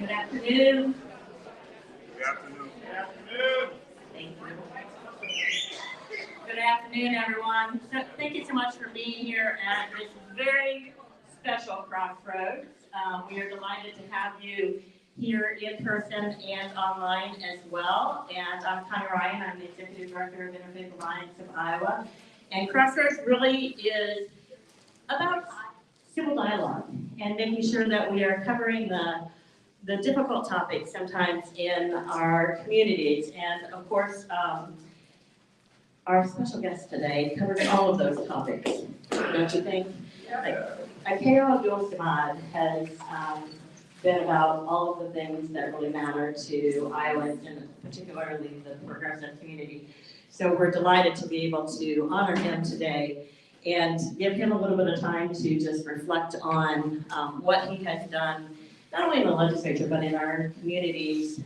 Good afternoon. Good afternoon. Good afternoon. Thank you. Good afternoon, everyone. So, thank you so much for being here at this very special Crossroads. We are delighted to have you here in person and online as well. And I'm Connie Ryan. I'm the Executive Director of Interfaith Alliance of Iowa. And Crossroads really is about civil dialogue and making sure that we are covering the difficult topics sometimes in our communities. And of course, our special guest today covers all of those topics, don't you think? Abdul-Samad has been about all of the things that really matter to Iowans and particularly the progressive community. So we're delighted to be able to honor him today and give him a little bit of time to just reflect on what he has done, not only in the legislature, but in our communities,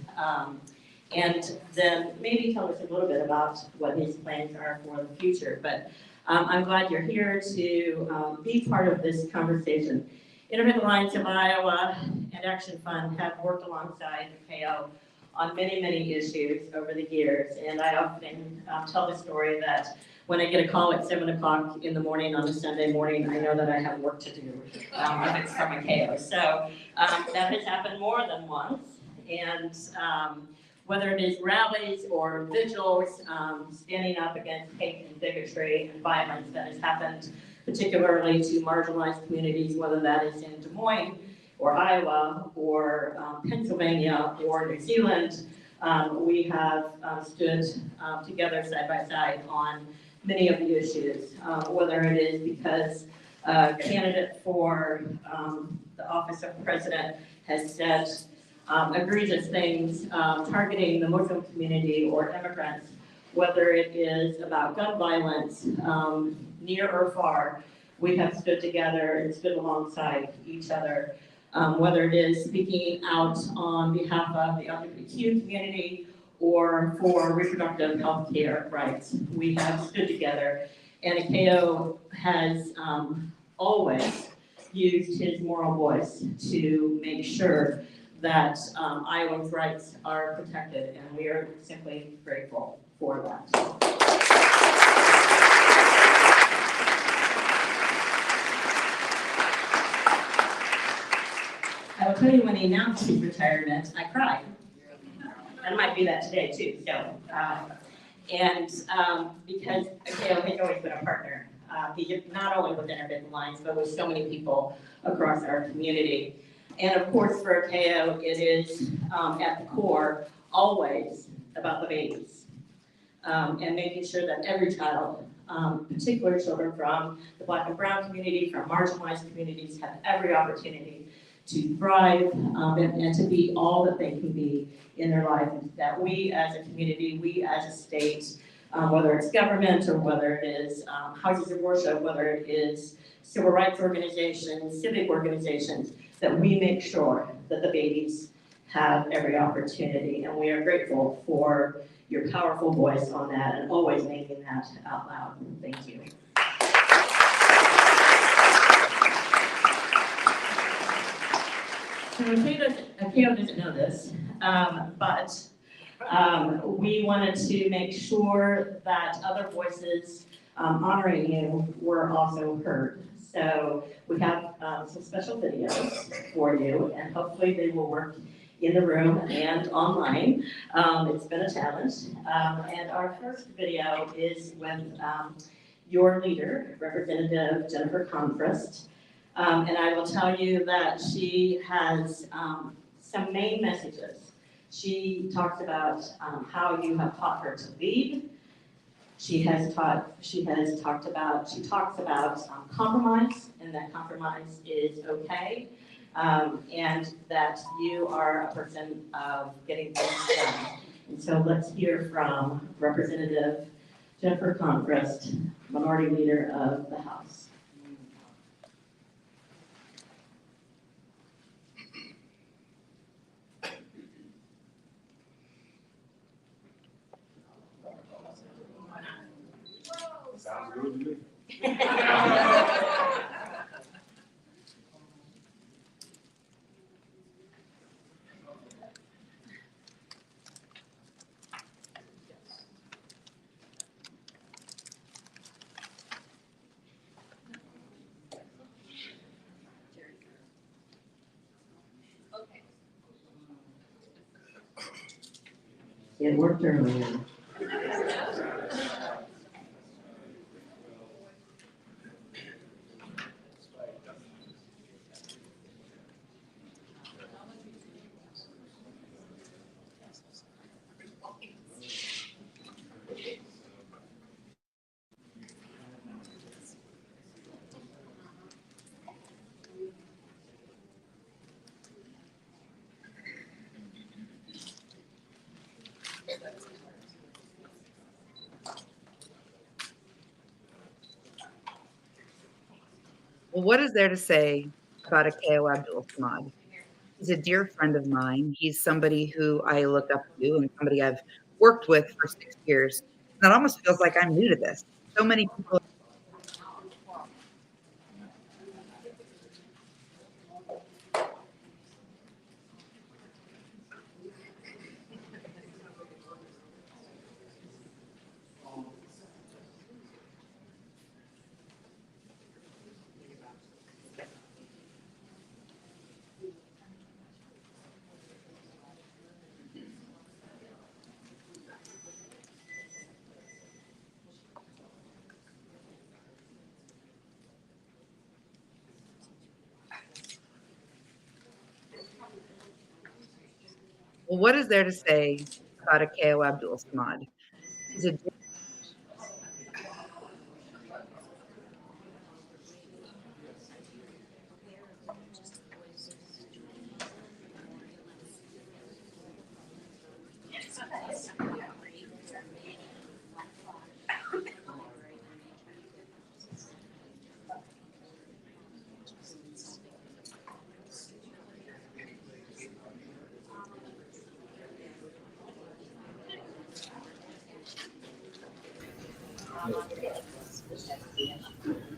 and then maybe tell us a little bit about what his plans are for the future. But I'm glad you're here to be part of this conversation. Interfaith Alliance of Iowa and Action Fund have worked alongside the KO on many, many issues over the years. And I often tell the story that when I get a call at 7 o'clock in the morning on a Sunday morning, I know that I have work to do if it's from a KO. So that has happened more than once. And whether it is rallies or vigils, standing up against hate and bigotry and violence that has happened, particularly to marginalized communities, whether that is in Des Moines or Iowa or Pennsylvania or New Zealand, we have stood together side by side on many of the issues, whether it is because a candidate for the office of president has said egregious things targeting the Muslim community or immigrants, whether it is about gun violence, near or far, we have stood together and stood alongside each other. Whether it is speaking out on behalf of the LGBTQ community or for reproductive health care rights, we have stood together. And KO has always used his moral voice to make sure that Iowans' rights are protected, and we are simply grateful for that. I will tell you, when he announced his retirement, I cried. And it might be that today too. So, because KO has always been a partner. He did not only with Interfaith Alliance, but with so many people across our community. And of course, for KO, it is at the core always about the babies and making sure that every child, particularly children from the Black and Brown community, from marginalized communities, have every opportunity to thrive and to be all that they can be in their life. That we as a community, we as a state, whether it's government or whether it is houses of worship, whether it is civil rights organizations, civic organizations, that we make sure that the babies have every opportunity. And we are grateful for your powerful voice on that and always making that out loud. Thank you. So KO doesn't know this, but we wanted to make sure that other voices honoring you were also heard. So we have some special videos for you, and hopefully they will work in the room and online. It's been a challenge. And our first video is with your leader, Representative Jennifer Confrist. And I will tell you that she has some main messages. She talks about how you have taught her to lead. She talks about compromise, and that compromise is okay, and that you are a person of getting things done. And so let's hear from Representative Jennifer Confrist, Minority Leader of the House. Sounds good to me. It worked earlier. Well, what is there to say about Akeo Abdul-Samad? He's a dear friend of mine. He's somebody who I look up to and somebody I've worked with for 6 years. And it almost feels like I'm new to this. So many people. Well, what is there to say about Akeo Abdul-Samad? He's a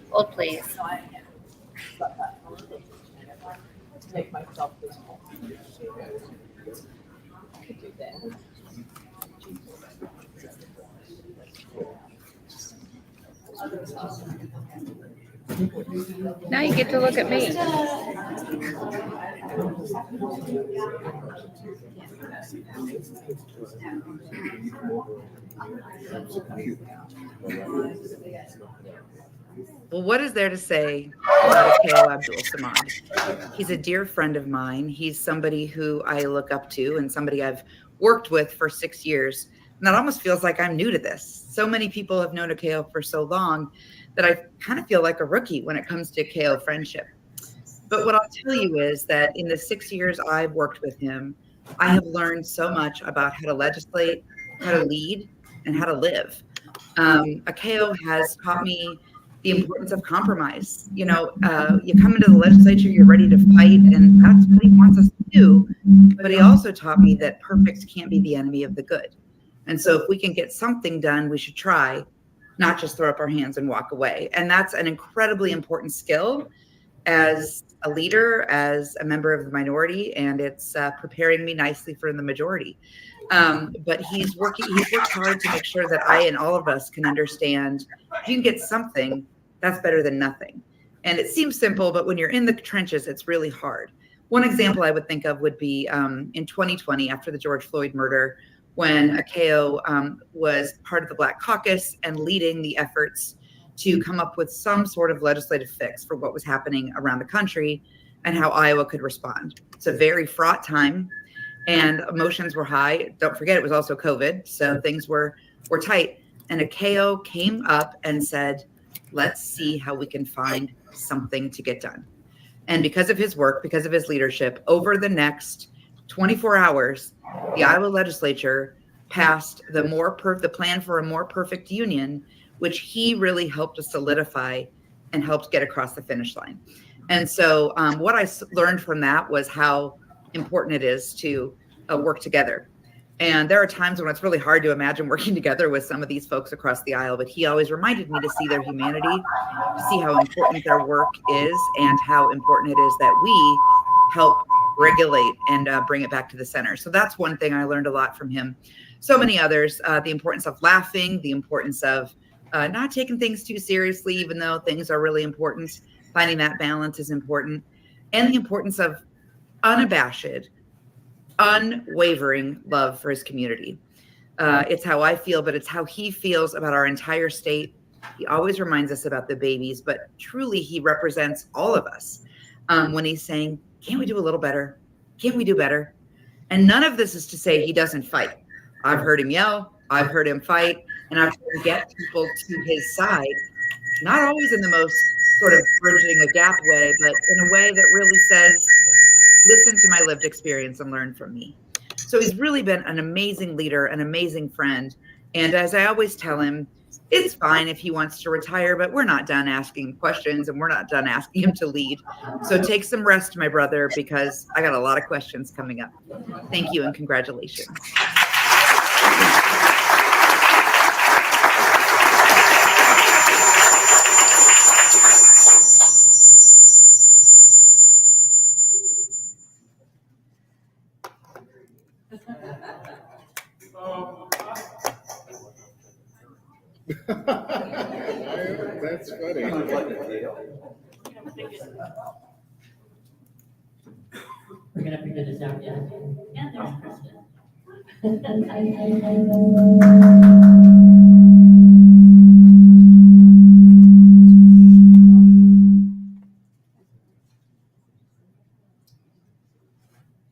Hold, please. Make myself visible. Could do that. Now you get to look at me. Well, what is there to say about Akeo Abdul-Samad? He's a dear friend of mine. He's somebody who I look up to and somebody I've worked with for 6 years. And that almost feels like I'm new to this. So many people have known Akeo for so long that I kind of feel like a rookie when it comes to Akeo friendship. But what I'll tell you is that in the 6 years I've worked with him, I have learned so much about how to legislate, how to lead, and how to live. Akeo has taught me the importance of compromise. You come into the legislature, you're ready to fight, and that's what he wants us to do. But he also taught me that perfect can't be the enemy of the good. And so if we can get something done, we should try, not just throw up our hands and walk away. And that's an incredibly important skill as a leader, as a member of the minority, and it's preparing me nicely for the majority. But he's worked hard to make sure that I and all of us can understand if you can get something, that's better than nothing. And it seems simple, but when you're in the trenches, it's really hard. One example I would think of would be in 2020, after the George Floyd murder, when Akeo was part of the Black Caucus and leading the efforts to come up with some sort of legislative fix for what was happening around the country and how Iowa could respond. It's a very fraught time and emotions were high. Don't forget, it was also COVID, so things were tight. And Akeo came up and said, let's see how we can find something to get done. And because of his work, because of his leadership, over the next 24 hours, the Iowa legislature passed the plan for a more perfect union, which he really helped to solidify and helped get across the finish line. And so what I learned from that was how important it is to work together. And there are times when it's really hard to imagine working together with some of these folks across the aisle, but he always reminded me to see their humanity, to see how important their work is and how important it is that we help regulate and bring it back to the center. So that's one thing I learned a lot from him. So many others, the importance of laughing, the importance of not taking things too seriously, even though things are really important. Finding that balance is important. And the importance of unabashed, unwavering love for his community. It's how I feel, but it's how he feels about our entire state. He always reminds us about the babies, but truly he represents all of us when he's saying, can't we do a little better? Can't we do better? And none of this is to say he doesn't fight. I've heard him yell, I've heard him fight, and I've heard him get people to his side, not always in the most sort of bridging a gap way, but in a way that really says, listen to my lived experience and learn from me. So he's really been an amazing leader, an amazing friend. And as I always tell him, it's fine if he wants to retire, but we're not done asking questions and we're not done asking him to lead. So take some rest, my brother, because I got a lot of questions coming up. Thank you and congratulations. That's funny. We're gonna figure this out, yeah. And there's Kristen.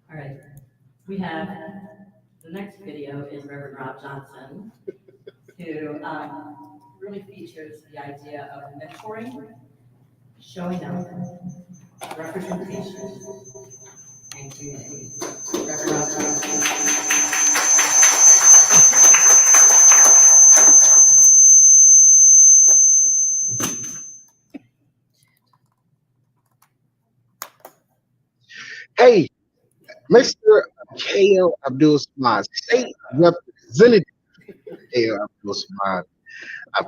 All right, we have, the next video is Reverend Rob Johnson, who really features the idea of mentoring, showing up, representation, and community. Reverend Rob Johnson. Hey, Mr. K.O. Abdul-Samad, State Representative K.O. Abdul-Samad.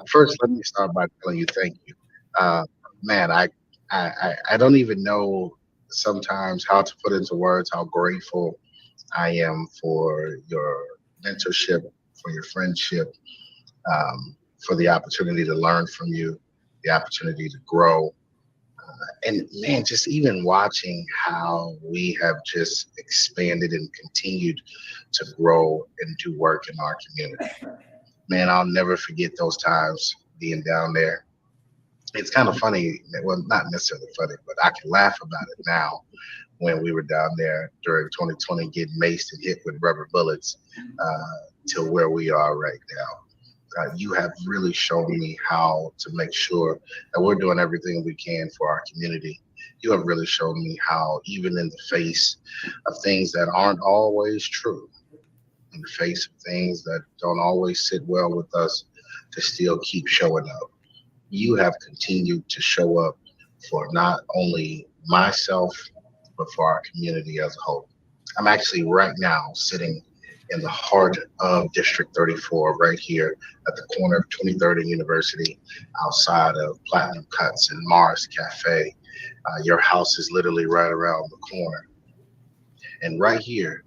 First, let me start by telling you thank you. Man, I don't even know sometimes how to put into words how grateful I am for your mentorship, for your friendship, for the opportunity to learn from you, the opportunity to grow. And man, just even watching how we have just expanded and continued to grow and do work in our community. Man, I'll never forget those times being down there. It's kind of funny, well, not necessarily funny, but I can laugh about it now when we were down there during 2020 getting maced and hit with rubber bullets to where we are right now. You have really shown me how to make sure that we're doing everything we can for our community. You have really shown me how, even in the face of things that aren't always true, in the face of things that don't always sit well with us, to still keep showing up. You have continued to show up for not only myself, but for our community as a whole. I'm actually right now sitting in the heart of District 34, right here at the corner of 23rd and University, outside of Platinum Cuts and Mars Cafe. Your house is literally right around the corner. And right here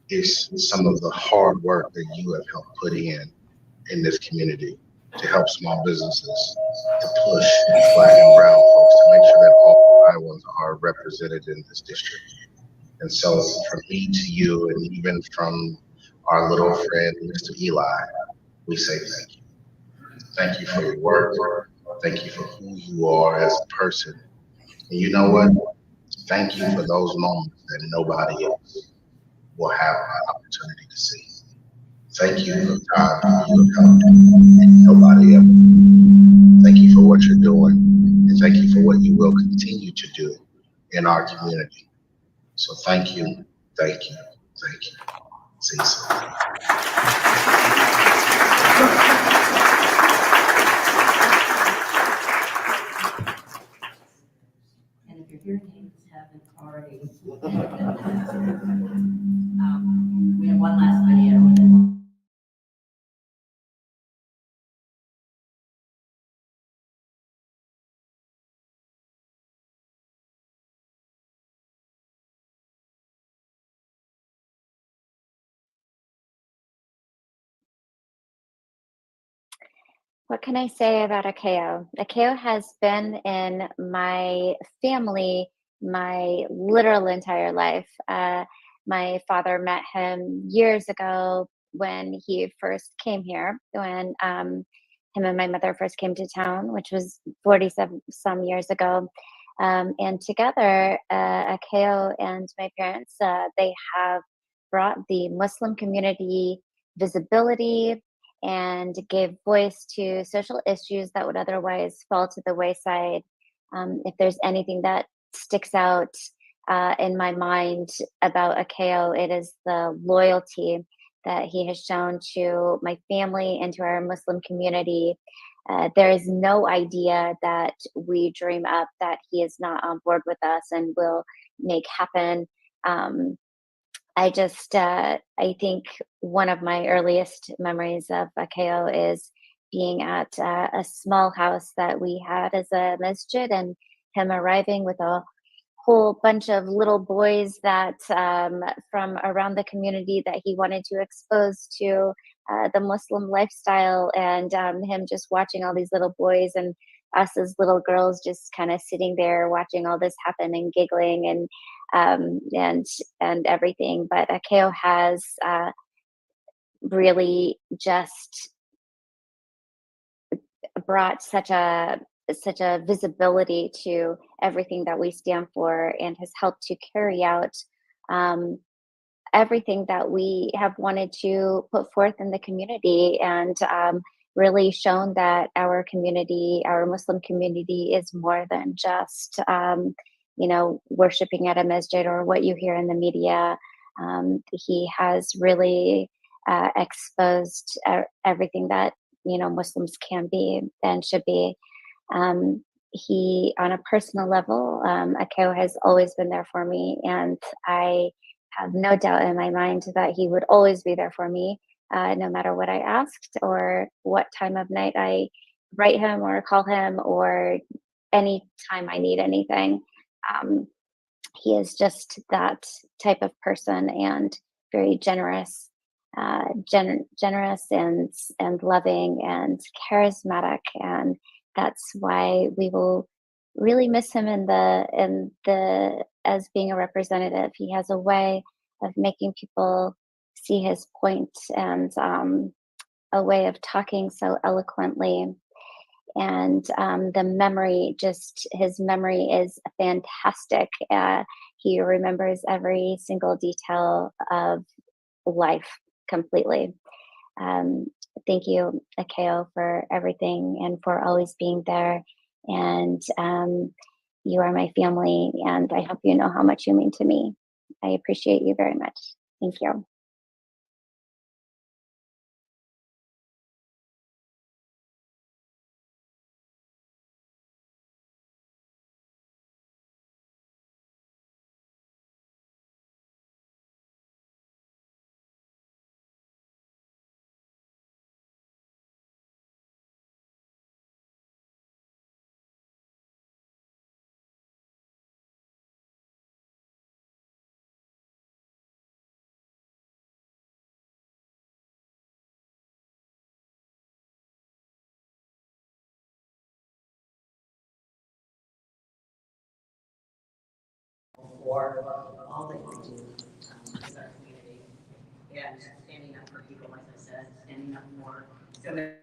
is some of the hard work that you have helped put in this community to help small businesses, to push Black and brown folks, to make sure that all Iowans are represented in this district. And so from me to you, and even from our little friend, Mr. Eli, we say thank you. Thank you for your work. Thank you for who you are as a person. And you know what? Thank you for those moments that nobody else will have an opportunity to see. Thank you for the time you have helped and nobody else. Thank you for what you're doing. And thank you for what you will continue to do in our community. So thank you, thank you, thank you. See you soon. And if your hearing aids haven't already, we have one last video. What can I say about Akeo? Akeo has been in my family my literal entire life. My father met him years ago when he first came here, when him and my mother first came to town, which was 47 some years ago. And together, Akeo and my parents, they have brought the Muslim community visibility and gave voice to social issues that would otherwise fall to the wayside. If there's anything that sticks out in my mind about Akeo, it is the loyalty that he has shown to my family and to our Muslim community. There is no idea that we dream up that he is not on board with us and will make happen. Um, I think one of my earliest memories of Akeo is being at a small house that we had as a masjid, and him arriving with a whole bunch of little boys that from around the community that he wanted to expose to the Muslim lifestyle, and him just watching all these little boys and us as little girls just kind of sitting there watching all this happen and giggling um, and and everything. But Akeo has really just brought such a visibility to everything that we stand for, and has helped to carry out um, everything that we have wanted to put forth in the community, and really shown that our community, our Muslim community, is more than just worshiping at a masjid or what you hear in the media. He has really exposed everything that Muslims can be and should be. He, on a personal level, Akeo has always been there for me, and I have no doubt in my mind that he would always be there for me, no matter what I asked or what time of night I write him or call him, or any time I need anything. Um, he is just that type of person, and very generous, generous and loving and charismatic, and that's why we will really miss him in the as being a representative. He has a way of making people see his point, and a way of talking so eloquently, and the memory, just his memory is fantastic. He remembers every single detail of life completely. um, Thank you, Akeo, for everything and for always being there, and you are my family, and I hope you know how much you mean to me. I appreciate you very much. Thank you. For all that you do with our community and standing up for people, like I said, standing up for so many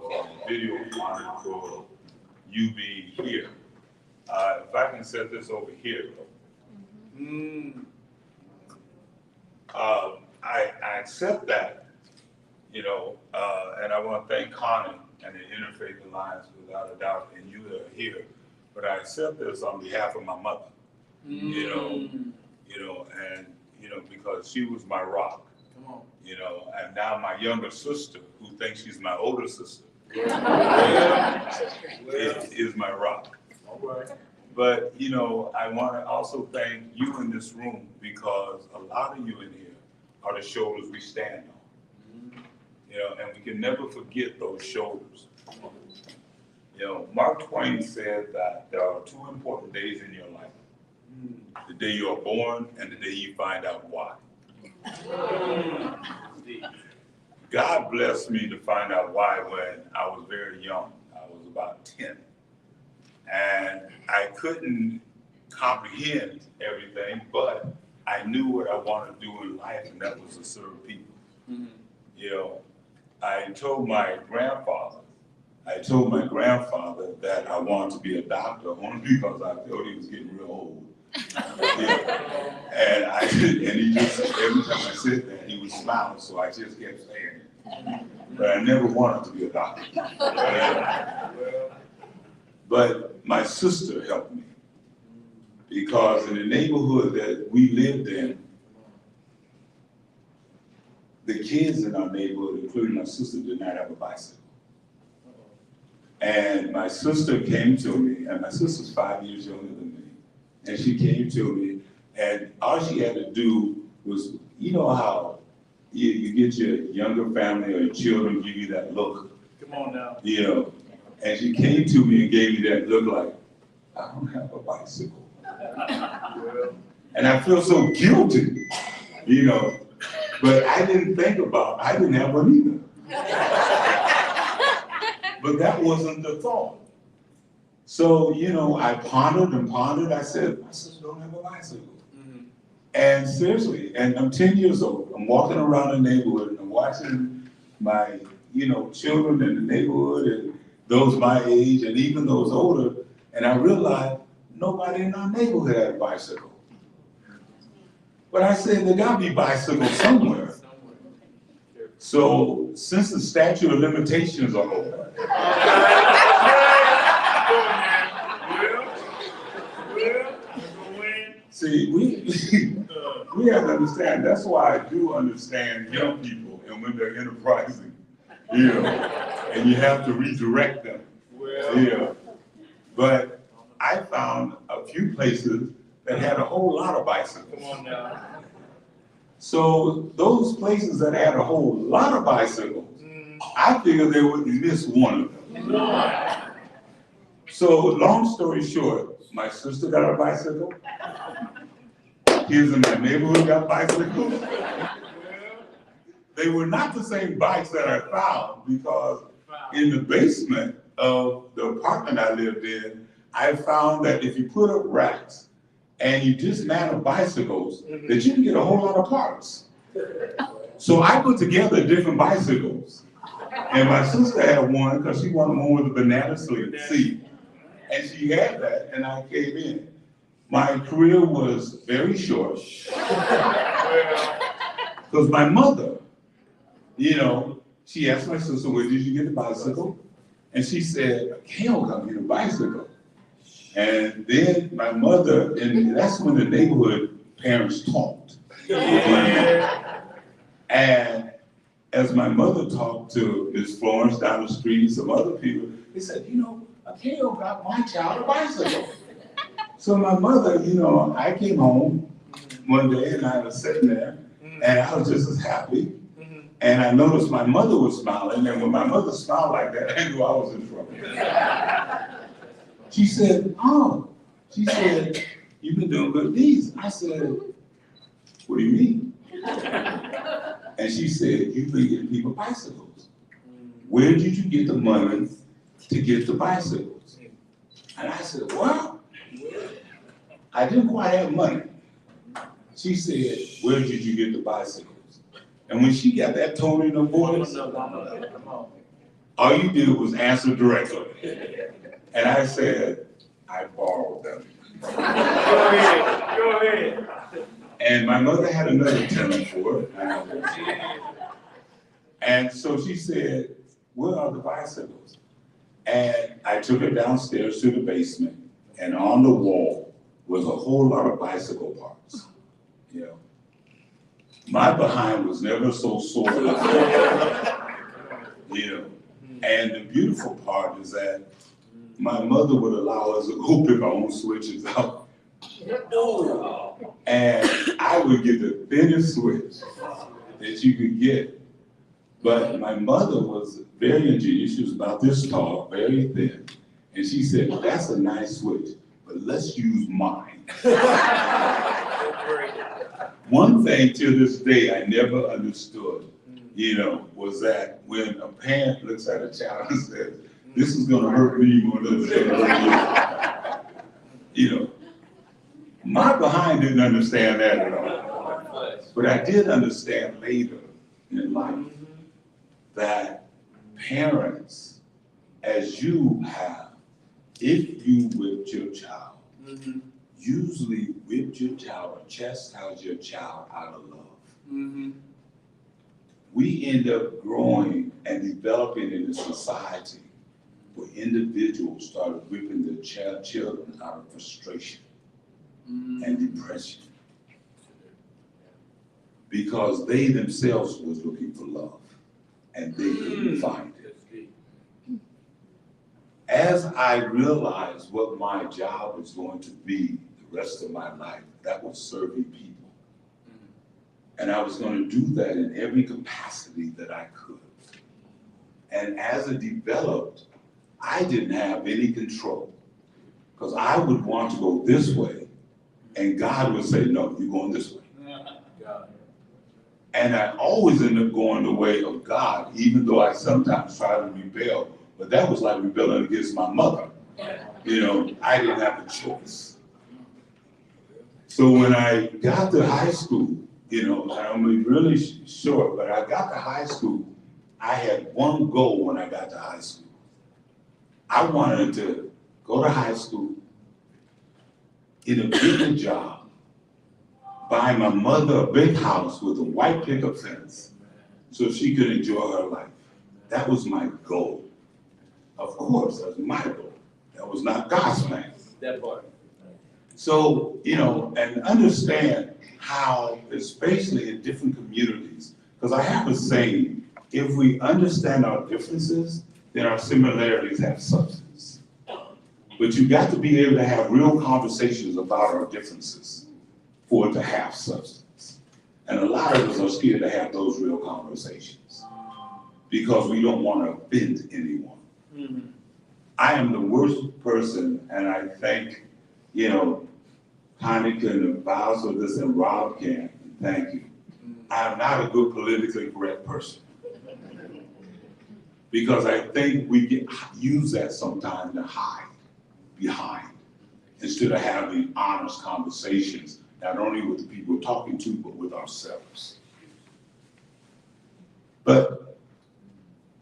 of video for you being here. If I can set this over here. I accept that, you know, and I want to thank Connie and the Interfaith Alliance without a doubt, and you that are here. But I accept this on behalf of my mother, you know, and because she was my rock, you know, and now my younger sister, who thinks she's my older sister, is my rock. But, you know, I want to also thank you in this room, because a lot of you in here are the shoulders we stand on. You know, and we can never forget those shoulders. You know, Mark Twain said that there are two important days in your life: the day you are born and the day you find out why. God blessed me to find out why when I was very young. I was about 10. And I couldn't comprehend everything, but I knew what I wanted to do in life, and that was to serve people. You know, I told my grandfather that I wanted to be a doctor only because I felt he was getting real old. And he just, every time I said that, he would smile, so I just kept saying it. But I never wanted to be a doctor. But my sister helped me, because in the neighborhood that we lived in, the kids in our neighborhood, including my sister, did not have a bicycle. And my sister came to me, and my sister's 5 years younger than me, and she came to me, and all she had to do was, you know how you get your younger family or your children give you that look. Come on now. You know, and she came to me and gave me that look like, I don't have a bicycle. And I feel so guilty, you know, but I didn't have one either. But that wasn't the thought. So, you know, I pondered and pondered. I said, my sister don't have a bicycle. And seriously, and I'm 10 years old. I'm walking around the neighborhood and I'm watching my, you know, children in the neighborhood and those my age and even those older. And I realized nobody in our neighborhood had a bicycle. But I said, there gotta be bicycles somewhere. So since the statute of limitations are over, see, we have to understand. That's why I do understand young people and when they're enterprising, you know, and you have to redirect them. Yeah. But I found a few places that had a whole lot of bicycles. Come on now. So those places that had a whole lot of bicycles, I figured they wouldn't miss one of them. So long story short, my sister got a bicycle. Kids in my neighborhood got bicycles. They were not the same bikes that I found, because in the basement of the apartment I lived in, I found that if you put up racks and you dismantle bicycles, that you can get a whole lot of parts. So I put together different bicycles. And my sister had one because she wanted one with a banana seat. And she had that, and I came in. My career was very short. Because my mother, you know, she asked my sister, where did you get the bicycle? And she said, Kale got me the bicycle. And then my mother, and that's when the neighborhood parents talked. And as my mother talked to Miss Florence down the street and some other people, they said, you know, Kale got my child a bicycle. So my mother, you know, I came home one day and I was sitting there and I was just as happy. And I noticed my mother was smiling, and when my mother smiled like that, I knew I was in trouble. She said, you've been doing good deeds. I said, what do you mean? And she said, you've been getting people bicycles. Where did you get the money to get the bicycles? And I said, well, I didn't quite have money. She said, where did you get the bicycles? And when she got that tone in her voice, All you did was answer directly. And I said, I borrowed them. Go ahead. And my mother had another term for it. And so she said, where are the bicycles? And I took her downstairs to the basement, and on the wall was a whole lot of bicycle parts. You know, my behind was never so sore. You know, and the beautiful part is that my mother would allow us to go pick our own switches out. And I would get the thinnest switch that you could get. But my mother was very ingenious. She was about this tall, very thin. And she said, well, that's a nice switch, but let's use mine. One thing to this day I never understood, you know, was that when a parent looks at a child and says, this is gonna hurt me more than it's gonna hurt you. You know, my behind didn't understand that at all. But I did understand later in life that parents, as you have, if you whipped your child, usually whipped your child or chastised your child out of love. We end up growing and developing in a society where individuals started whipping their children out of frustration and depression because they themselves was looking for love and they couldn't find it. As I realized what my job was going to be the rest of my life, that was serving people. And I was going to do that in every capacity that I could. And as it developed, I didn't have any control because I would want to go this way and God would say, no, you're going this way. And I always end up going the way of God, even though I sometimes try to rebel, but that was like rebelling against my mother. You know, I didn't have a choice. So when I got to high school, you know, I'm really short, but I got to high school, I had one goal when I got to high school. I wanted to go to high school, get a bigger job, buy my mother a big house with a white picket fence so she could enjoy her life. That was my goal. Of course, that was my goal. That was not God's plan. That part. So, you know, and understand how, especially in different communities, because I have a saying, if we understand our differences, then our similarities have substance. But you got to be able to have real conversations about our differences for it to have substance. And a lot of us are scared to have those real conversations because we don't want to offend anyone. I am the worst person, and I think, you know, Connie can vouch for this and Rob can, thank you. I'm not a good politically correct person. Because I think we use that sometimes to hide behind instead of having honest conversations, not only with the people we're talking to, but with ourselves. But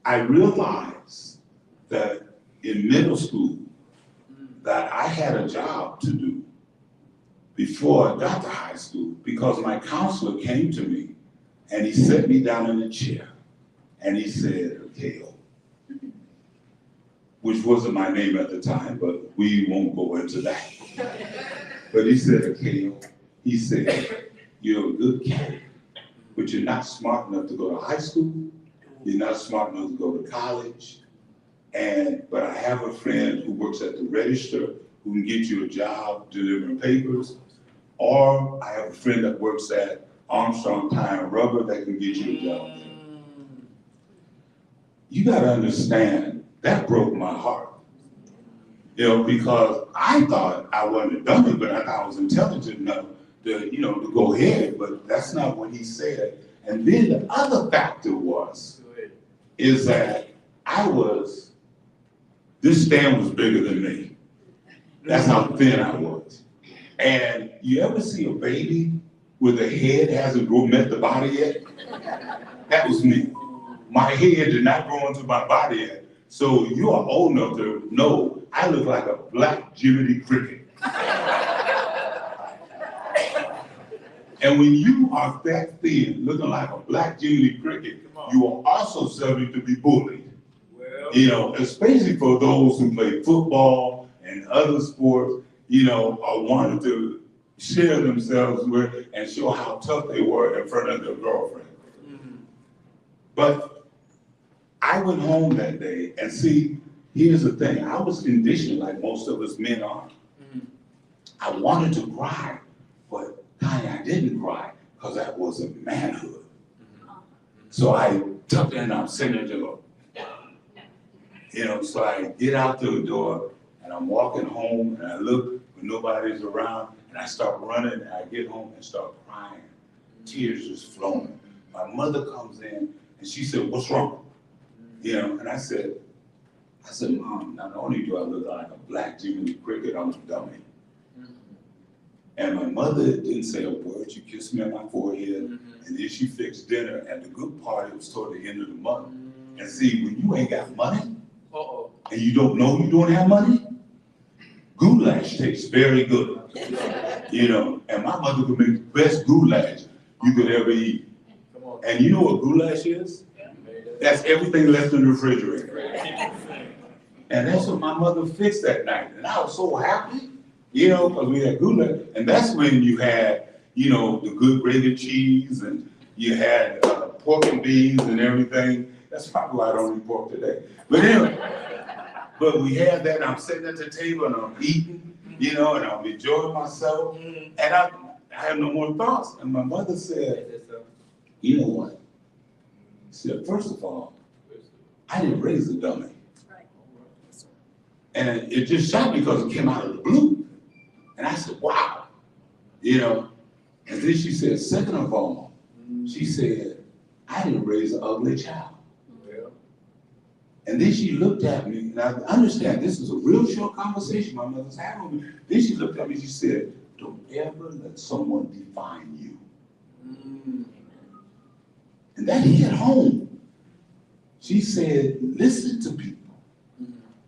I realized that in middle school that I had a job to do before I got to high school because my counselor came to me and he set me down in a chair and he said, Akeo, which wasn't my name at the time, but we won't go into that. But he said, Akeo, he said, you're a good kid, but you're not smart enough to go to high school. You're not smart enough to go to college. But I have a friend who works at the register who can get you a job delivering papers. Or I have a friend that works at Armstrong Tire and Rubber that can get you a job there. You gotta understand, that broke my heart. You know, because I thought I wasn't a dummy, but I thought I was intelligent enough to, you know, to go ahead, but that's not what he said. And then the other factor is that this stand was bigger than me. That's how thin I was. And you ever see a baby where the head hasn't met the body yet? That was me. My head did not grow into my body yet. So you are old enough to know I look like a black Jiminy Cricket. And when you are that thin, looking like a black Jiminy Cricket, you are also subject to be bullied. You know, especially for those who play football and other sports, you know, or wanted to share themselves with and show how tough they were in front of their girlfriend. But I went home that day and see, here's the thing, I was conditioned like most of us men are. I wanted to cry, but honey, I didn't cry because that wasn't manhood. So I tucked in, I'm sitting there to go, you know, so I get out the door and I'm walking home and I look when nobody's around and I start running and I get home and start crying. Tears just flowing. My mother comes in and she said, what's wrong? You know, and I said, Mom, not only do I look like a black Jiminy Cricket, I'm a dummy. And my mother didn't say a word. She kissed me on my forehead, and then she fixed dinner. And the good part, it was toward the end of the month. And see, when you ain't got money, and you don't know you don't have money, goulash tastes very good. You know, and my mother could make the best goulash you could ever eat. And you know what goulash is? That's everything left in the refrigerator. And that's what my mother fixed that night. And I was so happy, you know, because we had goulash. And that's when you had, you know, the good grated cheese and you had pork and beans and everything. That's probably why I don't eat pork today. But anyway, but we had that. I'm sitting at the table and I'm eating, you know, and I'm enjoying myself. And I have no more thoughts. And my mother said, you know what? She said, first of all, I didn't raise a dummy. And it just shocked me because it came out of the blue. And I said, wow, you know. And then she said, second of all, she said, I didn't raise an ugly child. And then she looked at me, and I understand this is a real short conversation my mother's having with me. Then she looked at me and she said, don't ever let someone define you. And that hit home. She said, listen to people.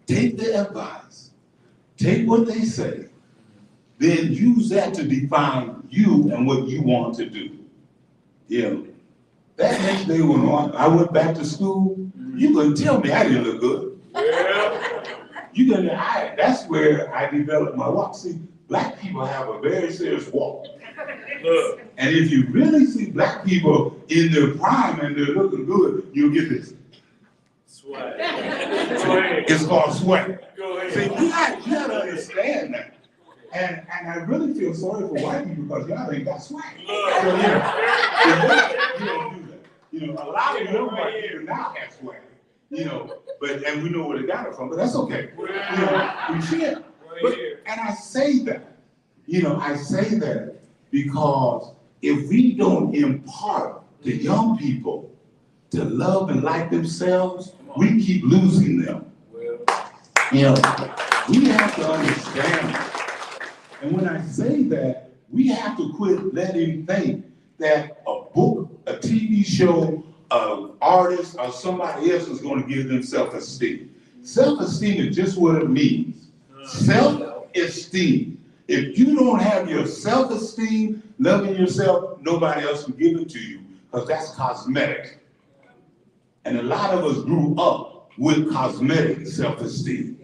Take their advice. Take what they say. Then use that to define you and what you want to do. You know, that next day when I went back to school, you couldn't tell me I didn't look good. You couldn't, that's where I developed my walk. See, black people have a very serious walk. And if you really see black people in their prime and they're looking good, you'll get this. Swag. It's called swag. See, you gotta understand that. And I really feel sorry for white people because y'all ain't got swag. So, you don't do that. You know, a lot of young white people now have swag. You know, and we know where they got it from, but that's okay. You know, we share. And I say that, you know, I say that because if we don't impart to young people to love and like themselves, we keep losing them. You know, we have to understand that. And when I say that, we have to quit letting think that a book, a TV show, an artist, or somebody else is going to give them self-esteem. Self-esteem is just what it means. Self-esteem. If you don't have your self-esteem, loving yourself, nobody else will give it to you because that's cosmetic. And a lot of us grew up with cosmetic self-esteem.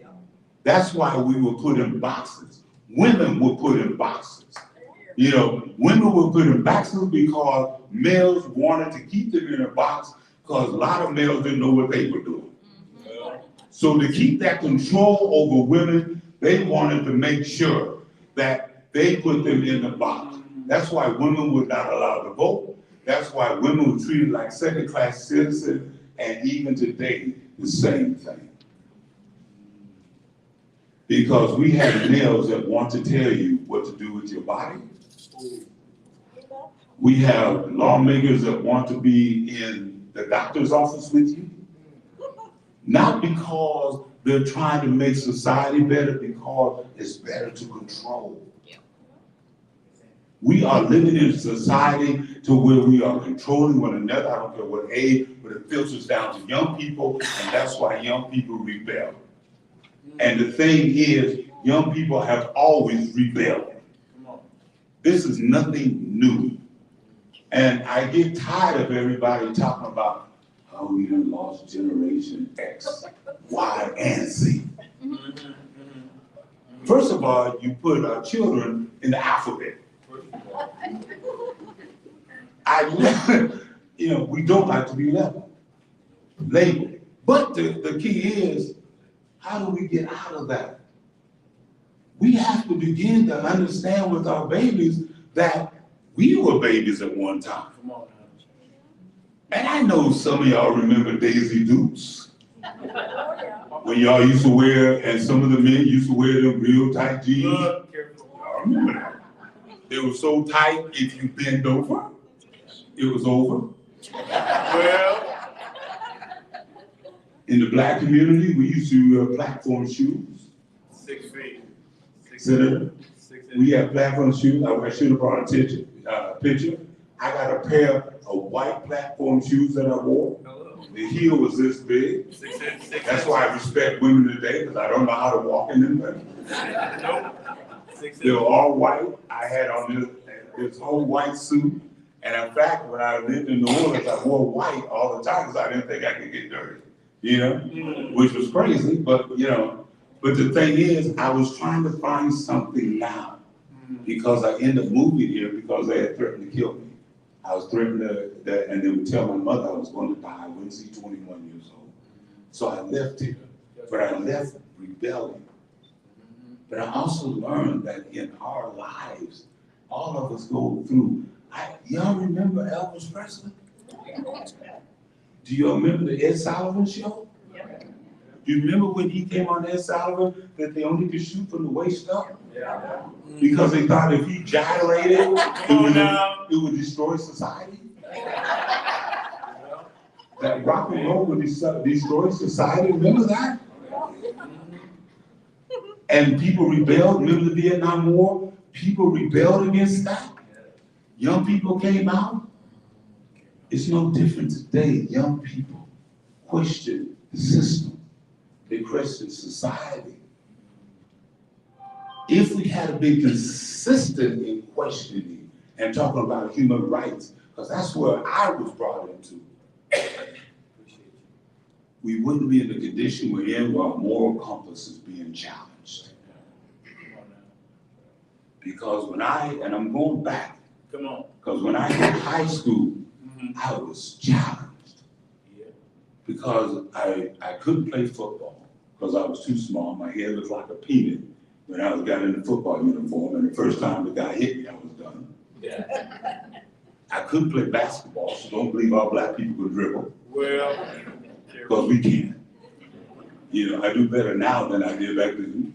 That's why we were put in boxes. Women were put in boxes. You know, women were put in boxes because males wanted to keep them in a box because a lot of males didn't know what they were doing. So to keep that control over women, they wanted to make sure that they put them in the box. That's why women were not allowed to vote. That's why women were treated like second-class citizens, and even today, the same thing. Because we have males that want to tell you what to do with your body. We have lawmakers that want to be in the doctor's office with you. Not because they're trying to make society better, because it's better to control. We are living in a society to where we are controlling one another. I don't care what age, but it filters down to young people, and that's why young people rebel. And the thing is, young people have always rebelled. This is nothing new. And I get tired of everybody talking about how we done lost generation X, Y, and Z. First of all, you put our children in the alphabet. We don't like to be labeled. But the key is, how do we get out of that? We have to begin to understand with our babies that we were babies at one time. Come on now. And I know some of y'all remember Daisy Dukes. When y'all used to wear, and some of the men used to wear them real tight jeans. Y'all remember that. They were so tight, if you bend over, it was over. Well, in the black community, we used to wear platform shoes. 6 feet. We have platform shoes. I should have brought a picture. I got a pair of white platform shoes that I wore. The heel was this big. That's why I respect women today, because I don't know how to walk in them. They were all white. I had on this whole white suit. And in fact, when I lived in New Orleans, I wore white all the time because I didn't think I could get dirty, which was crazy. But the thing is, I was trying to find something now because I ended up moving here because they had threatened to kill me. I was threatened and they would tell my mother I was going to die. I wouldn't see 21 years old. So I left here, but I left rebelling. But I also learned that in our lives, all of us go through. Y'all remember Elvis Presley? Do you remember the Ed Sullivan show? Do you remember when he came on Ed Sullivan that they only could shoot from the waist up? Because they thought if he gyrated, it would destroy society? That rock and roll would destroy society, remember that? And people rebelled, remember the Vietnam War? People rebelled against that. Young people came out. It's no different today. Young people question the system. They question society. If we had been consistent in questioning and talking about human rights, because that's where I was brought into, we wouldn't be in the condition we're in where our moral compass is being challenged. Because and I'm going back, because when I hit high school, I was challenged. Because I couldn't play football because I was too small. My head looked like a peanut when I got in the football uniform, and the first time the guy hit me, I was done. I couldn't play basketball, so don't believe all black people could dribble. Well, because we can. I do better now than I did back then.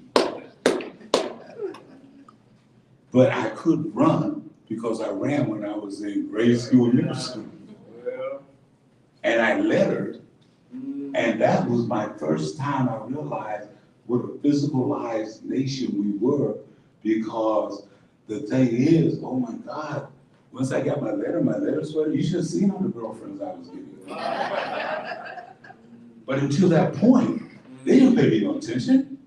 But I couldn't run because I ran when I was in grade school and middle school. And I lettered, and that was my first time I realized what a physicalized nation we were, because the thing is, oh my God, once I got my letter sweater, you should have seen all the girlfriends I was getting. But until that point, they didn't pay me no attention.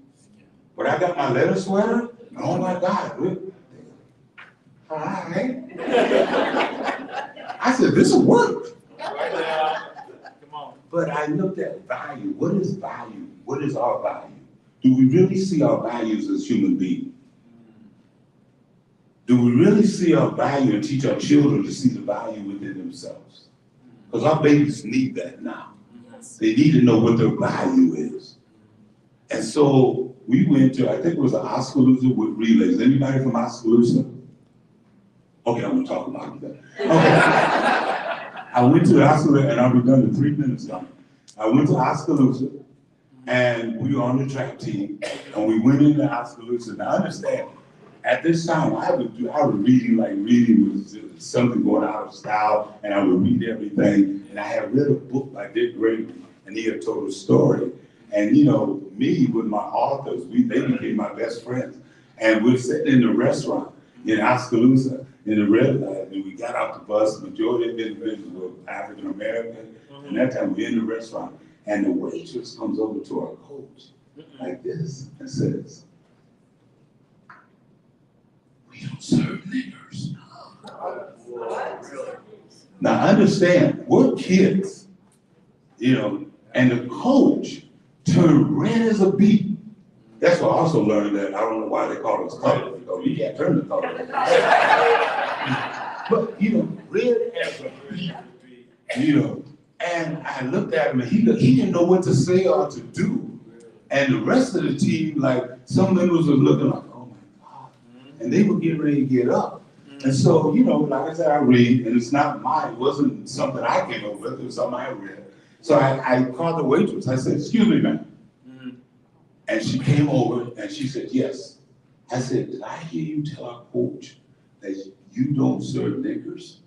But I got my letter sweater, oh my God, hi. I said, this will work. But I looked at value. What is value? What is our value? Do we really see our values as human beings? Do we really see our value and teach our children to see the value within themselves? Because our babies need that now. They need to know what their value is. And so we went to, I think it was an Oskaloosa with relays. Anybody from Oskaloosa? Okay, I'm gonna talk about that. Okay. I went to Oskaloosa, and I'll be done in 3 minutes now. I went to Oskaloosa, and we were on the track team, and we went into Oskaloosa. Now understand, at this time, I was reading like reading was something going out of style, and I would read everything. And I had read a book by Dick Gregory, and he had told a story. And me with my authors, they became my best friends. And we're sitting in the restaurant in Oskaloosa, in the red light, and we got off the bus. The majority of the individuals were African American, and that time we're in the restaurant, and the waitress comes over to our coach like this and says, "We don't serve niggers." Now understand, we're kids, and the coach turned red as a beet. That's why I also learned that I don't know why they call us color, because we can't turn the color. But red as a beet, and I looked at him and he didn't know what to say or to do. And the rest of the team, like some members was looking like, oh my God. And they were getting ready to get up. And so, like I said, I read, and it's not mine, it wasn't something I came up with, it was something I read. So I called the waitress, I said, "Excuse me, ma'am." And she came over and she said, "Yes." I said, "Did I hear you tell our coach that you don't serve niggers?"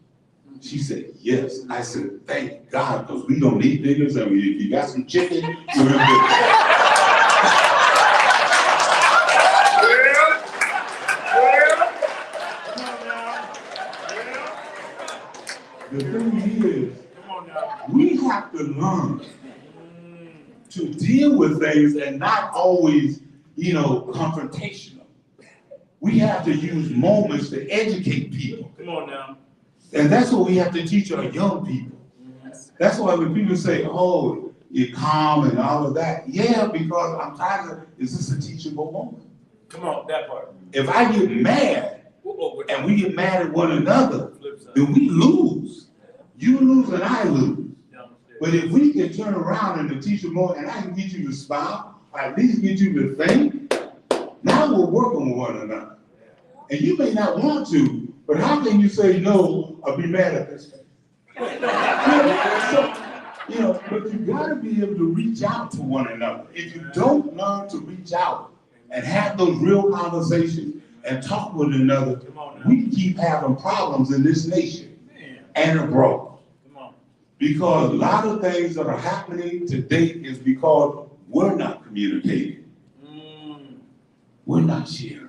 She said, "Yes." I said, "Thank God, because we don't need niggers, and if you got some chicken, we're gonna get The thing is, we have to learn to deal with things and not always, confrontational. We have to use moments to educate people. Come on now. And that's what we have to teach our young people. That's why when people say, "Oh, you're calm and all of that," yeah, because I'm tired of, is this a teachable moment? Come on, that part. If I get mad and we get mad at one another, then we lose. You lose and I lose. But if we can turn around in the teachable moment and I can get you to smile, or at least get you to think, now we're working with one another. And you may not want to, but how can you say no or be mad at this? But you gotta be able to reach out to one another. If you don't learn to reach out and have those real conversations and talk with one another, we keep having problems in this nation and abroad. Because a lot of things that are happening today is because we're not communicating. We're not sharing.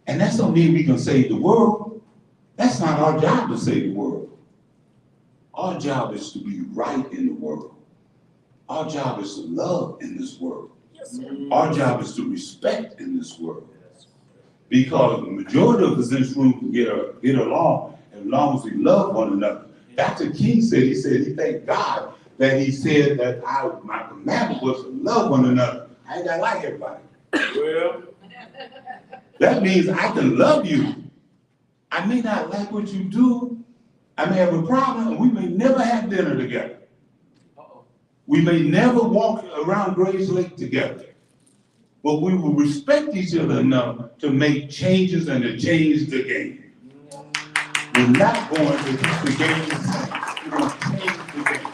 And that don't mean we can save the world. That's not our job to save the world. Our job is to be right in the world. Our job is to love in this world. Our job is to respect in this world. Because the majority of us in this room can get along as long as we love one another. Dr. King said, he thanked God that he said that my commandment was to love one another. I ain't gotta like everybody. Well, that means I can love you. I may not like what you do. I may have a problem, and we may never have dinner together. We may never walk around Grace Lake together. But we will respect each other enough to make changes and to change the game. We're not going to keep the game the same. We're going to change the game.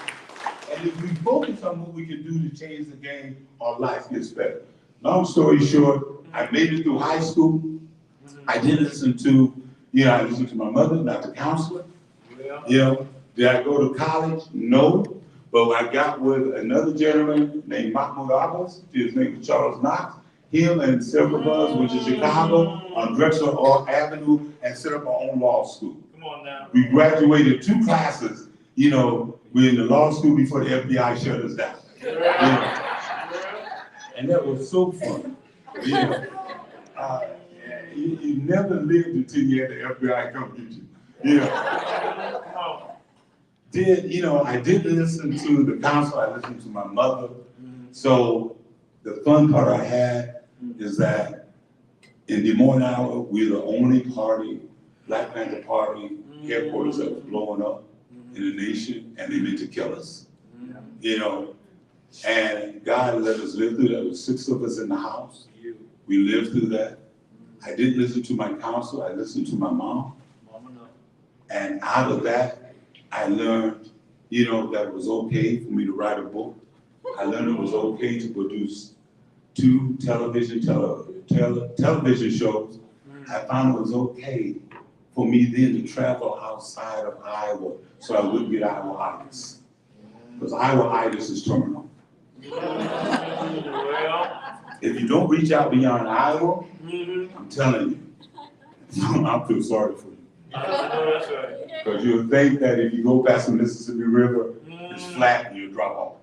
And if we focus on what we can do to change the game, our life gets better. Long story short, I made it through high school. I did listen to, I listened to my mother, not the counselor. Did I go to college? No. But I got with another gentleman named Mahmoud Abbas. His name was Charles Knox. Him and several of us went to Chicago on Drexel Avenue and set up our own law school. come on now. We graduated 2 classes, we're in the law school before the FBI shut us down. And that was so fun. You never lived until you had the FBI come get you. I did listen to the council, I listened to my mother. So the fun part I had is that in Des Moines, Iowa, we're the only party, Black Panther Party headquarters that was blowing up in the nation, and they meant to kill us. And God let us live through that. There were 6 of us in the house. We lived through that. I didn't listen to my counsel, I listened to my mom. And out of that, I learned, that it was okay for me to write a book. I learned it was okay to produce 2 television shows. I found it was okay for me then to travel outside of Iowa so I wouldn't get Iowa-itis. Because Iowa-itis is terminal. If you don't reach out beyond Iowa, I'm telling you, I feel sorry for you. I know that's right. Because you'll think that if you go past the Mississippi River, it's flat and you'll drop off.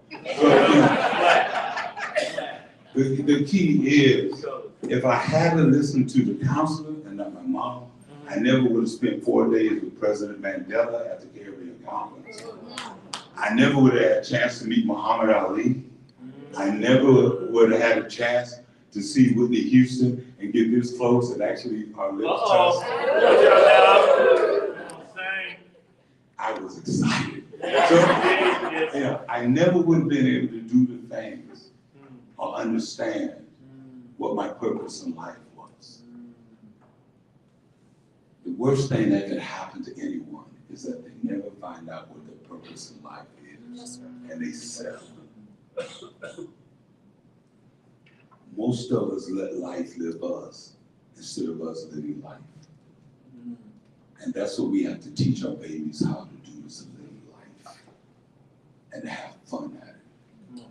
So, the key is, if I hadn't listened to the counselor and not my mom, I never would have spent 4 days with President Mandela at the Caribbean Conference. I never would have had a chance to meet Muhammad Ali. I never would have had a chance to see Whitney Houston and get this close and actually our lips touched. I was excited. So, yeah, I never would have been able to do the things or understand what my purpose in life was. The worst thing that could happen to anyone is that they never find out what their purpose in life is, and they settle. Most of us let life live us instead of us living life. And that's what we have to teach our babies how to do, is to live life and have fun at it.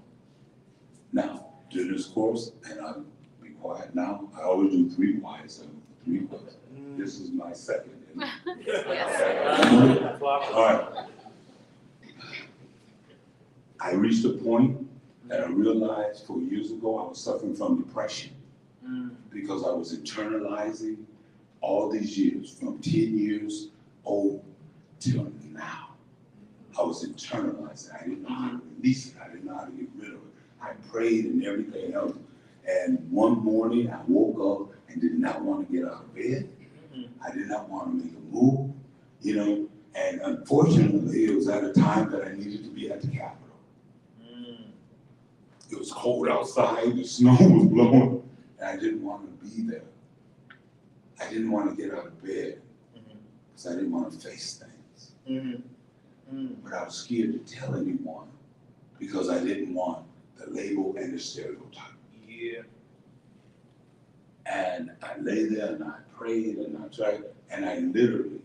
Now, during this course, and I'll be quiet now, I always do 3 quiet, so 3 quiet. This is my second. All right. I reached a point that I realized 4 years ago I was suffering from depression because I was internalizing all these years, from 10 years old till now. I was internalizing. I didn't know how to release it. I didn't know how to get rid of it. I prayed and everything else. And one morning I woke up and did not want to get out of bed. I did not want to make a move, you know, and unfortunately it was at a time that I needed to be at the Capitol. It was cold outside, the snow was blowing, and I didn't want to be there. I didn't want to get out of bed because I didn't want to face things. But I was scared to tell anyone because I didn't want the label and the stereotype. Yeah. And I lay there and I prayed and I tried, and I literally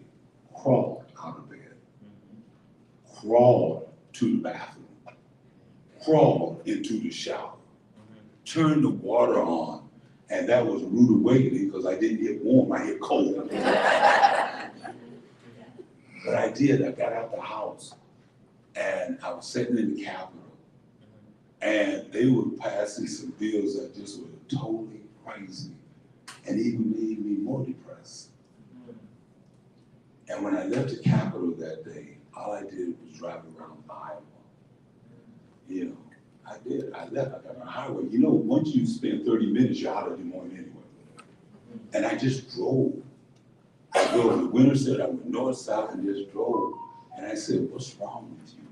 crawled out of bed, crawled to the bathroom, crawled into the shower, turned the water on, and that was rude awakening because I didn't get warm, I get cold. But I did, I got out the house and I was sitting in the Capitol and they were passing some bills that just were totally crazy and even made me more depressed. And when I left the Capitol that day, all I did was drive around Iowa. You know, I did, I left, I got on the highway. You know, once you spend 30 minutes, you're out of Des Moines anyway. And I just drove. I drove to Winterset, I went north, south, and just drove. And I said, what's wrong with you?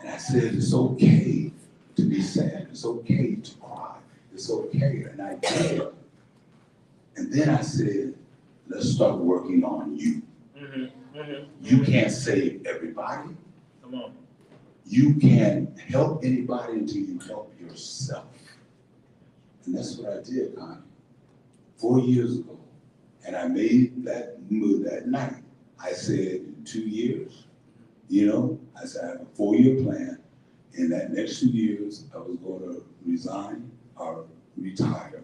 And I said, it's okay to be sad. It's okay to cry. It's okay. And I did. And then I said, let's start working on you. You can't save everybody. Come on. You can't help anybody until you help yourself. And that's what I did, Connie, 4 years ago. And I made that move that night. I said, in 2 years, you know, I said, I have a 4-year plan. In that next 2 years, I was going to resign or retire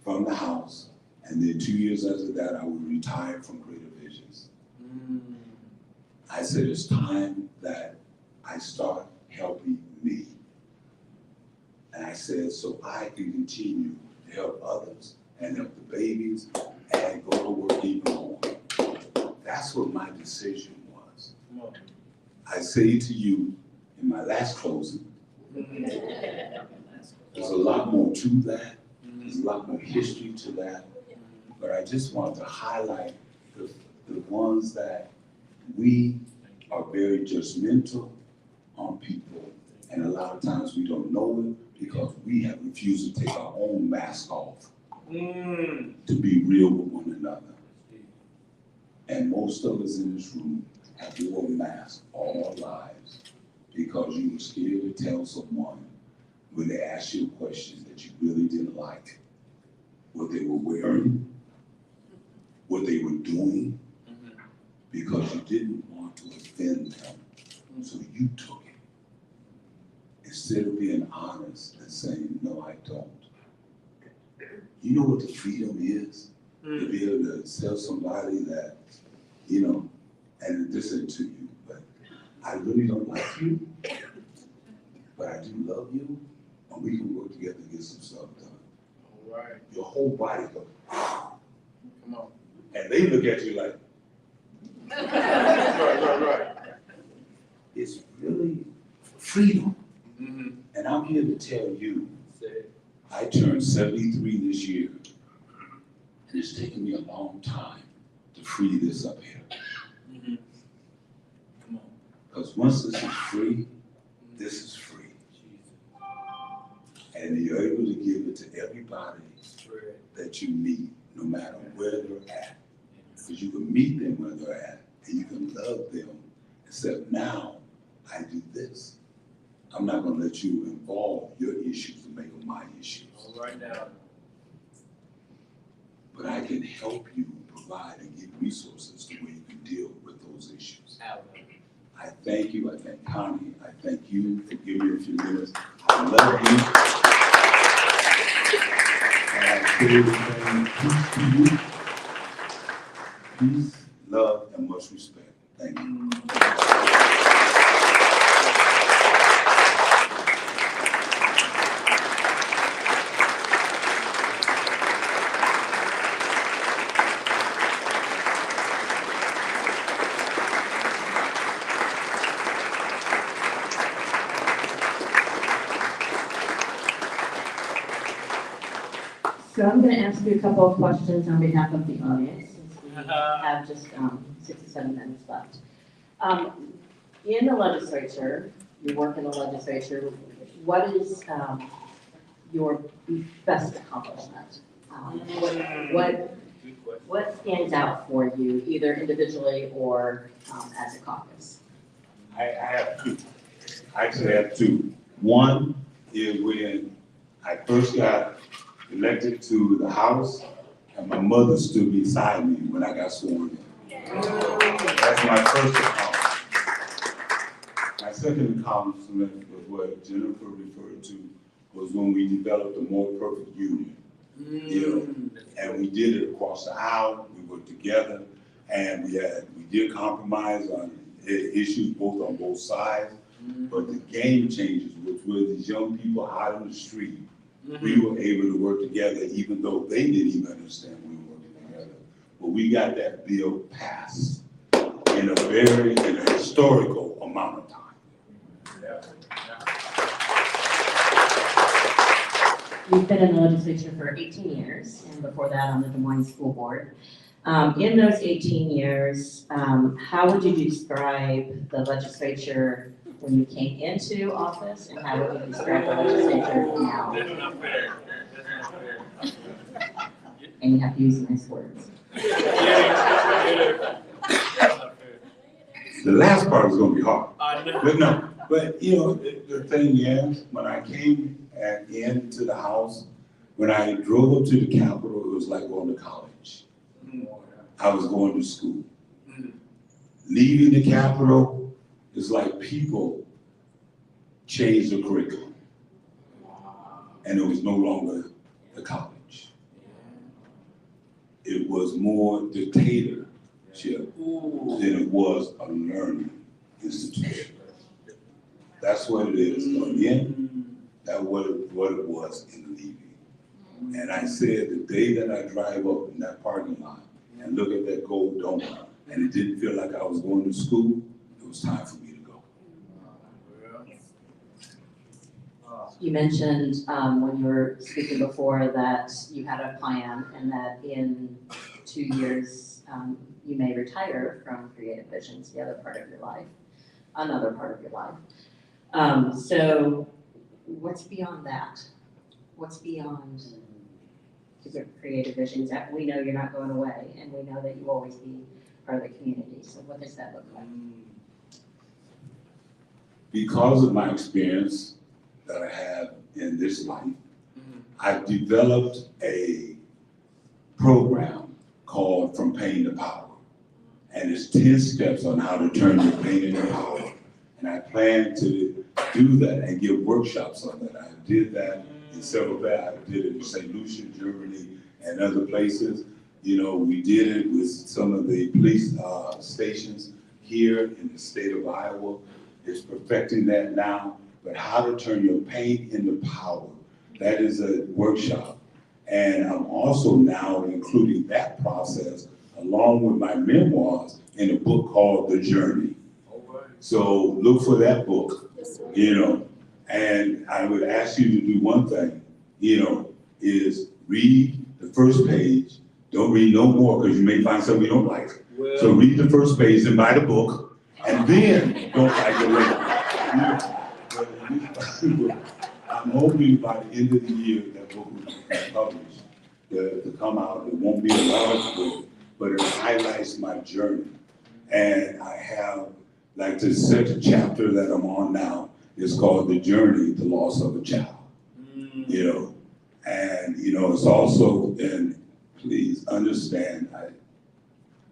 from the House. And then 2 years after that, I would retire from Greater Visions. I said, it's time that I start helping me. And I said, so I can continue to help others and help the babies and go to work even more. That's what my decision was. I say to you in my last closing, there's a lot more to that. There's a lot more history to that. But I just want to highlight the ones that we are very judgmental on people. And a lot of times we don't know it because we have refused to take our own mask off to be real with one another. And most of us in this room have worn masks all our lives because you were scared to tell someone when they asked you a question that you really didn't like, what they were wearing, what they were doing, because you didn't want to offend them. So you took it. Instead of being honest and saying, no, I don't. You know what the freedom is? to be able to tell somebody that, you know, and this isn't to you, but I really don't like you, but I do love you, and we can work together and get some stuff done. All right. Your whole body goes, Come on. and they look at you like, Right. it's really freedom. Mm-hmm. And I'm here to tell you, Say it. I turned 73 this year, and it's taken me a long time to free this up here. Mm-hmm. Come on. Because once this is free, this is free. And you're able to give it to everybody Straight. that you meet, no matter where they're at. Because you can meet them where they're at, and you can love them, except now I do this. I'm not gonna let you involve your issues and make them my issues. All right now. But I can help you provide and give resources to where you can deal with those issues. I thank you, I thank Connie, I thank you for giving me a few minutes. I love you. And I say everything, peace to you. Peace, love, and much respect. Thank you. So I'm going to ask you a couple of questions on behalf of the audience, since we have just 6 or 7 minutes left. In the legislature, you work in the legislature, what is your best accomplishment? What stands out for you, either individually or as a caucus? I have two. I actually have two. One is when I first got elected to the House, and my mother stood beside me when I got sworn in. That's my first accomplishment. My second accomplishment was what Jennifer referred to, was when we developed a more perfect union. You know, and we did it across the aisle, we worked together, and we did compromise on issues on both sides, but the game changers, which were these young people out on the street, we were able to work together even though they didn't even understand we were working together. But we got that bill passed in a historical amount of time. You've been in the legislature for 18 years, and before that on the Des Moines School Board. In those 18 years, how would you describe the legislature when you came into office, and how would you describe the legislature now? That's not fair. That's not fair. And you have to use nice words. The last part is gonna be hard. I know. But no, but you know, the thing is, when I came into the House, when I drove up to the Capitol, it was like going to college. I was going to school. Leaving the Capitol, it's like people changed the curriculum. And it was no longer the college. It was more dictatorship than it was a learning institution. That's what it is coming in. That's what it was in leaving. And I said the day that I drive up in that parking lot and look at that gold donut, and it didn't feel like I was going to school, it was time for me to go. You mentioned when you were speaking before that you had a plan and that in 2 years you may retire from Creative Visions, the other part of your life, another part of your life. So what's beyond that? What's beyond Creative Visions? We know you're not going away, and we know that you will always be part of the community. So what does that look like? Because of my experience that I have in this life, I've developed a program called From Pain to Power. And it's 10 steps on how to turn your pain into power. And I plan to do that and give workshops on that. I did that in several places. I did it in St. Lucia, Germany, and other places. We did it with some of the police stations here in the state of Iowa. It's perfecting that now, but how to turn your pain into power. That is a workshop. And I'm also now including that process along with my memoirs in a book called The Journey. So look for that book, and I would ask you to do one thing, is read the first page. Don't read no more because you may find something you don't like. So read the first page and buy the book, and then don't like it later. I'm hoping by the end of the year that book will be published, to come out. It won't be a large book, but it highlights my journey. And I have, like the second chapter that I'm on now is called The Journey, the Loss of a Child. And it's also, and please understand,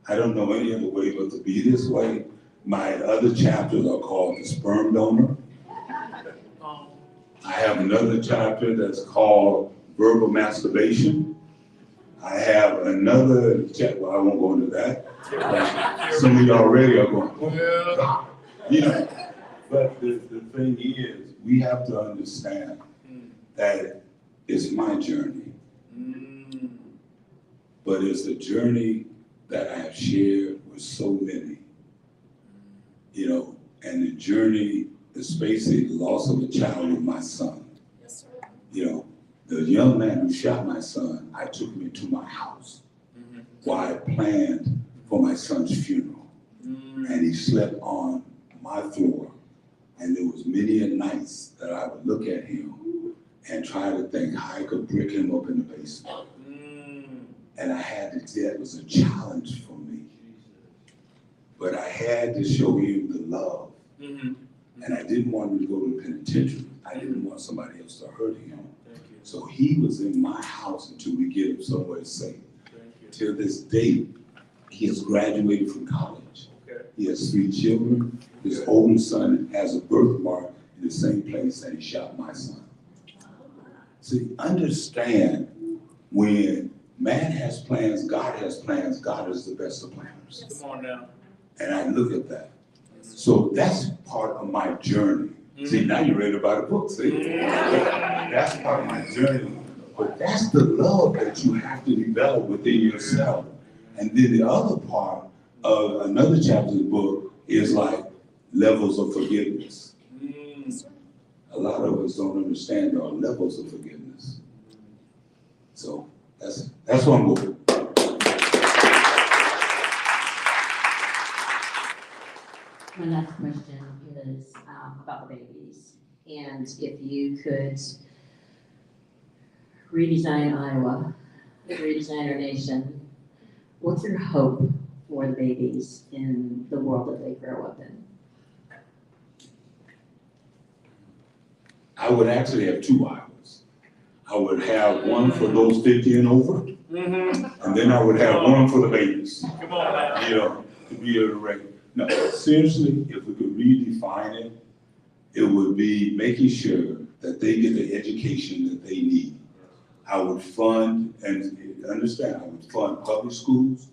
I don't know any other way but to be this way. My other chapters are called The Sperm Donor. I have another chapter that's called Verbal Masturbation. I have another chapter, well, I won't go into that. Some of you already are going, But the thing is, we have to understand that it's my journey. But it's a journey that I have shared with so many, and the journey is basically the loss of a child with my son. Yes, sir. The young man who shot my son, I took him into my house while I planned for my son's funeral. And he slept on my floor. And there was many a nights that I would look at him and try to think how I could brick him up in the basement. And I had to, that was a challenge for me. But I had to show him the love. And I didn't want him to go to the penitentiary. I didn't want somebody else to hurt him. So he was in my house until we get him somewhere safe. Till this day, he has graduated from college. He has 3 children. His oldest son has a birthmark in the same place that he shot my son. See, understand, when man has plans, God is the best of planners. Come on now. And I look at that. So that's part of my journey. See, now you're ready to buy the book, see? That's part of my journey. But that's the love that you have to develop within yourself. And then the other part of another chapter of the book is like levels of forgiveness. A lot of us don't understand there are levels of forgiveness. So that's what I'm going. My next question is about the babies. And if you could redesign Iowa, redesign our nation, what's your hope for the babies in the world that they grow up in? I would actually have 2 Iowas. I would have one for those 50 and over, and then I would have one for the babies. Come on now. To be able to regulate. No, seriously, if we could redefine it, it would be making sure that they get the education that they need. I would fund, and understand, I would fund public schools,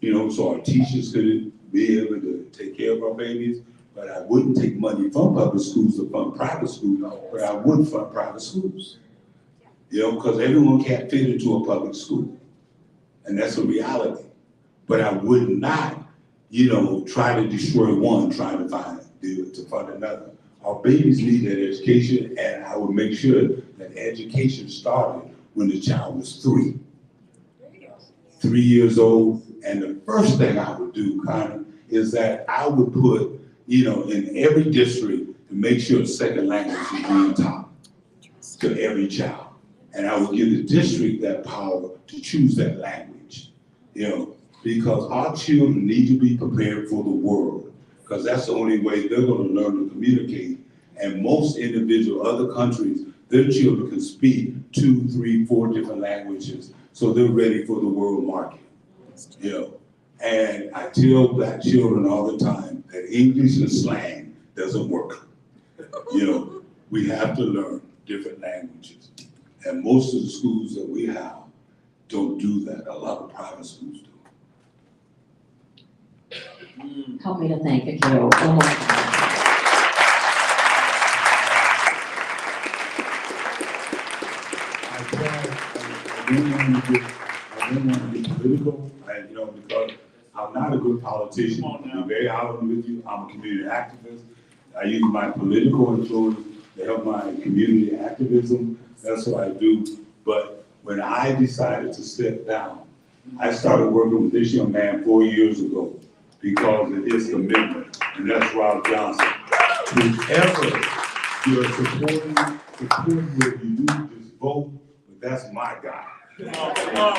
so our teachers could be able to take care of our babies, but I wouldn't take money from public schools to fund private schools, but I would fund private schools. Because everyone can't fit into a public school, and that's a reality. But I would not, try to destroy one, trying to fund another. Our babies need that education, and I would make sure that education started when the child was 3. 3 years old, and the first thing I would do, Connie, is that I would put, in every district to make sure the second language is being taught to every child. And I would give the district that power to choose that language, because our children need to be prepared for the world, because that's the only way they're going to learn to communicate. And most individual other countries, their children can speak 2, 3, 4 different languages, so they're ready for the world market. And I tell Black children all the time that English and slang doesn't work. We have to learn different languages. And most of the schools that we have, don't do that. A lot of private schools do. Help me to thank Akio one more time. I didn't want to get political, because I'm not a good politician. To be very honest with you, I'm a community activist. I use my political influence to help my community activism. That's what I do. But when I decided to step down, I started working with this young man 4 years ago because of his commitment, and that's Rob Johnson. Whoever you're supporting what you do, just vote, but that's my guy. That's my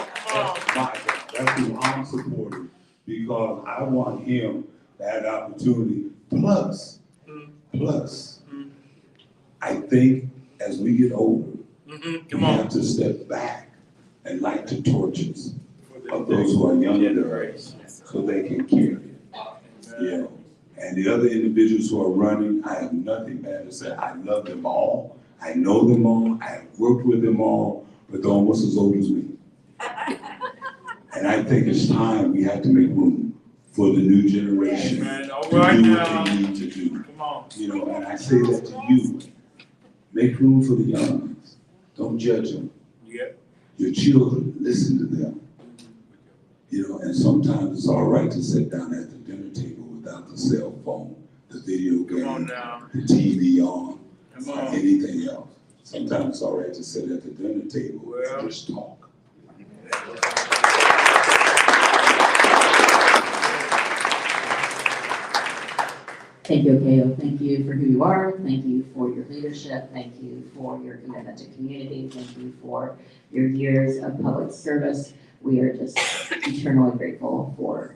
guy. That's who I'm supporting because I want him to have the opportunity. Plus, I think as we get older, we have to step back and light the torches of those who are younger than us so they can carry it. Yeah. And the other individuals who are running, I have nothing bad to say. I love them all. I know them all. I have worked with them all, but they're almost as old as me. And I think it's time we have to make room for the new generation to do what they need to do. And I say that to you. Make room for the young ones. Don't judge them. Your children, listen to them. And sometimes it's all right to sit down at the dinner table without the cell phone, the video game, the TV on, or anything else. Sometimes it's all right to sit at the dinner table and just talk. Thank you, Akio. Thank you for who you are. Thank you for your leadership. Thank you for your commitment to community. Thank you for your years of public service. We are just eternally grateful for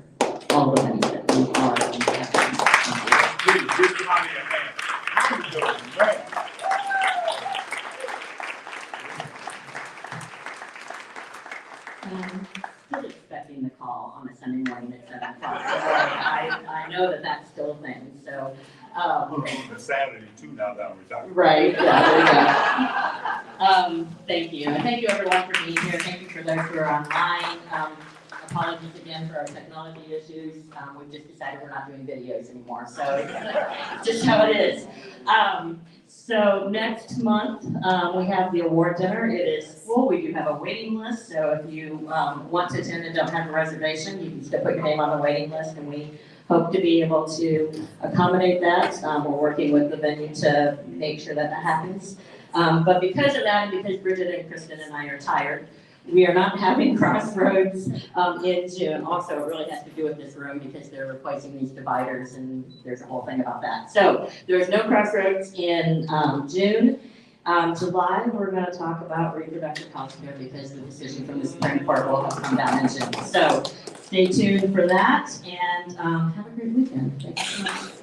all the things that you are and have done. Still expecting the call on a Sunday morning at 7 o'clock. I know that that's still a thing, so. It's Saturday too, now that we're talking. Right, yeah, there you go. Thank you, and thank you everyone for being here. Thank you for those who are online. Apologies again for our technology issues. We've just decided we're not doing videos anymore, so it's just how it is. So next month, we have the award dinner. It is full. We do have a waiting list, so if you want to attend and don't have a reservation, you can still put your name on the waiting list, and we hope to be able to accommodate that. We're working with the venue to make sure that happens. But because of that, and because Bridget and Kristen and I are tired, we are not having Crossroads in June. Also, it really has to do with this room because they're replacing these dividers and there's a whole thing about that. So there's no Crossroads in June. July, we're going to talk about reproductive health care because the decision from the Supreme Court will have come down in June. So stay tuned for that and have a great weekend. Thanks so much.